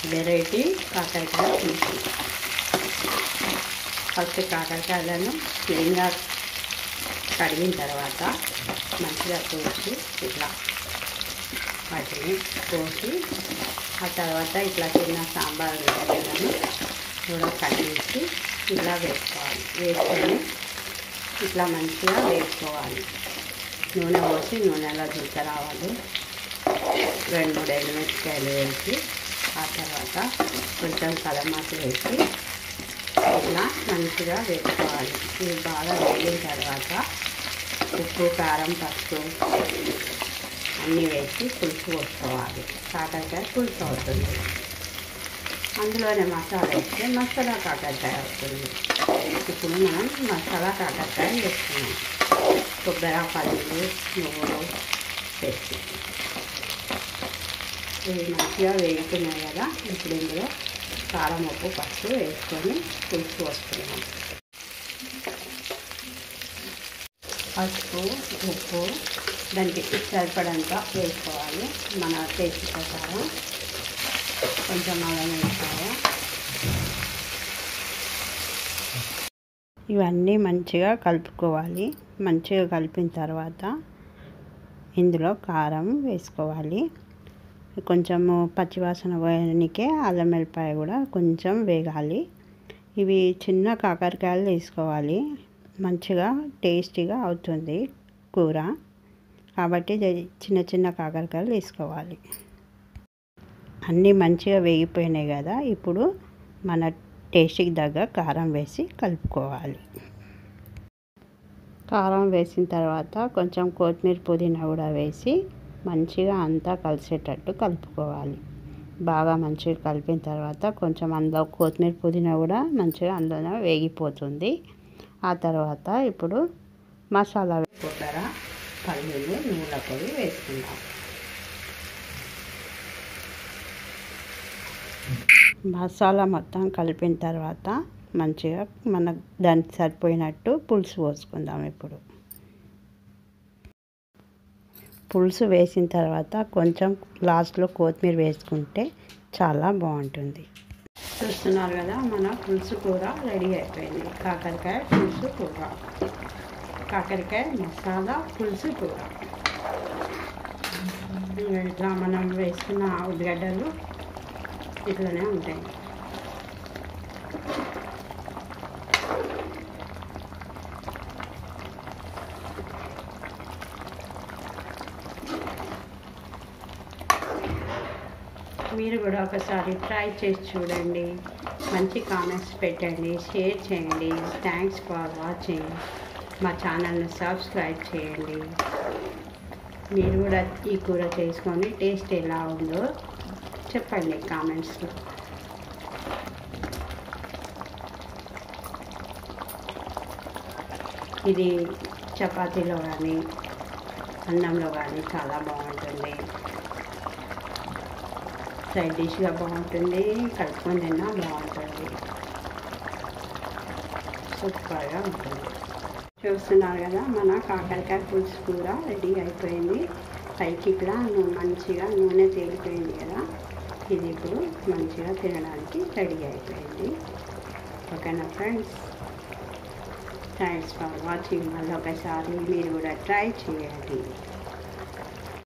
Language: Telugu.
వెరైటీ కాకరకాయ పులుసు. ఫస్ట్ కాకరకాయలను క్లీన్గా కడిగిన తర్వాత మంచిగా కోసి ఇట్లా వాటిని కోసి ఆ తర్వాత ఇట్లా చిన్న సాంబార్ గడ్డలను కూడా కడిగేసి ఇలా వేసుకోవాలి. వేసుకొని ఇట్లా మంచిగా వేసుకోవాలి. నూనె పోసి నూనెలో జింక రావాలి. 2-3 ఎండుమిరపకాయలు వేసి ఆ తర్వాత కొంచెం కలమాకు వేసి ఇట్లా మంచిగా వేసుకోవాలి. ఇవి బాగా వేగిన తర్వాత ఉప్పు, కారం, పసుపు అన్నీ వేసి పులుసు పోసుకోవాలి. కాకరకాయ పులుసు అవుతుంది. అందులోనే మసాలా వేస్తే మసాలా కాకరకాయ అవుతుంది. ఇప్పుడు మనం మసాలా కాకరకాయ వేస్తున్నాం. కొబ్బరి, పల్లీలు, నువ్వులు వేసి ఇవి మంచిగా వేగుతున్నాయి కదా. ఇప్పుడు ఇందులో కారం, ఉప్పు, పసుపు వేసుకొని పులుసు పోస్తున్నాం. పసుపు, ఉప్పు దానికి సరిపడంత వేసుకోవాలి. మన టేస్ట్ ప్రకారం కొంచెం అల్లం వేసుకోవాలి. ఇవన్నీ మంచిగా కలుపుకోవాలి. మంచిగా కలిపిన తర్వాత ఇందులో కారం వేసుకోవాలి. కొంచెము పచ్చివాసన పోయడానికే అల్లం వెల్లిపాయ కూడా కొంచెం వేగాలి. ఇవి చిన్న కాకరకాయలు తీసుకోవాలి. మంచిగా టేస్టీగా అవుతుంది కూర కాబట్టి చిన్న చిన్న కాకరకాయలు తీసుకోవాలి. అన్నీ మంచిగా వేగిపోయినాయి కదా. ఇప్పుడు మన టేస్ట్కి తగ్గ కారం వేసి కలుపుకోవాలి. కారం వేసిన తర్వాత కొంచెం కొత్తిమీర, పుదీనా కూడా వేసి మంచిగా అంతా కలిసేటట్టు కలుపుకోవాలి. బాగా మంచిగా కలిపిన తర్వాత కొంచెం అందులో కొత్తిమీర, పుదీనా కూడా మంచిగా అందులో వేగిపోతుంది. ఆ తర్వాత ఇప్పుడు మసాలా కొబ్బరి, పల్లీలు, నువ్వుల పొడి వేసుకుందాం. మసాలా మొత్తం కలిపిన తర్వాత మంచిగా మనకు దానికి సరిపోయినట్టు పులుసు పోసుకుందాం. ఇప్పుడు పులుసు వేసిన తర్వాత కొంచెం లాస్ట్లో కొత్తిమీర వేసుకుంటే చాలా బాగుంటుంది. చూస్తున్నారు కదా, మన పులుసు కూర రెడీ అయిపోయింది. కాకరకాయ పులుసు కూర, కాకరకాయ మసాలా పులుసు కూర. ఇట్లా మనం వేసుకున్న ఉల్లిగడ్డలు ఇట్లనే ఉంటాయి. మీరు కూడా ఒకసారి ట్రై చేసి చూడండి. మంచి కామెంట్స్ పెట్టండి, షేర్ చేయండి. Thanks for watching. మా ఛానల్ని సబ్స్క్రైబ్ చేయండి. మీరు కూడా ఈ కూర చేసుకొని టేస్ట్ ఎలా ఉందో చెప్పండి కామెంట్స్లో. ఇది చపాతీలో కానీ అన్నంలో కానీ చాలా బాగుంటుంది. సైడ్ డిష్గా బాగుంటుంది, కలుపుకొని తిన్నా బాగుంటుంది. సూపర్గా ఉంటుంది. చూస్తున్నారు కదా, మన కాకరకాయ పులుసు కూర రెడీ అయిపోయింది. పైకి ఇట్లా మంచిగా నూనె తేలిపోయింది కదా. ఇది ఇప్పుడు మంచిగా తినడానికి రెడీ అయిపోయింది. ఓకేనా ఫ్రెండ్స్, థ్యాంక్స్ ఫర్ వాచింగ్. మళ్ళీ ఒకసారి మీరు కూడా ట్రై చేయండి.